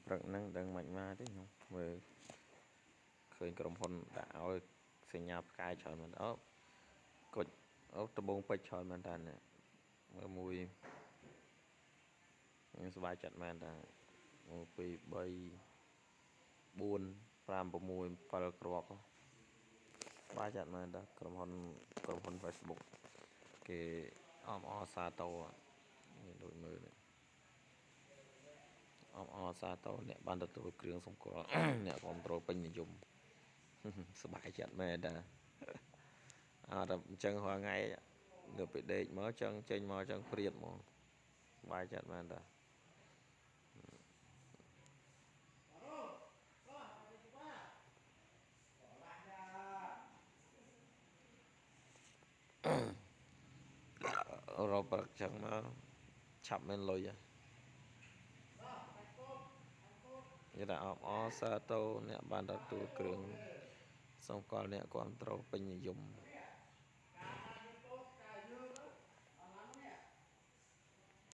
ព្រឹកហ្នឹងដឹងមិនមកទេខ្ញុំមើលឃើញក្រុមហ៊ុនដាក់ឲ្យសញ្ញាផ្កាយច្រើនមែនអូគុជអូដបងពេជ្រច្រើនមែនតាមើលមួយសប្បាយចិត្តមែនតា1 2 3 4 5 6 7គ្រាប់សប្បាយចិត្តមែនតាក្រុមហ៊ុន Facebook គេអបអរសាទរនេះដូចមើលអបអរសាទរអ្នកបានទទួលគ្រឿងសម្គាល់អ្នកគ្រប់ត្រូលពេញនិយមសប្បាយចិត្តមែនតាអត់អញ្ចឹងរាល់ថ្ងៃនៅពេលដេកមកចឹងចេញមកចឹងព្រាតហ្មងសប្បាយចិត្តមែនតារកព្រឹកចឹងមកឆាប់មានលុយគេថាអបអរសាទរអ្នកបានទទួលគ្រឿងសម្គាល់អ្នកគ្រប់ត្រូលពេញនិយម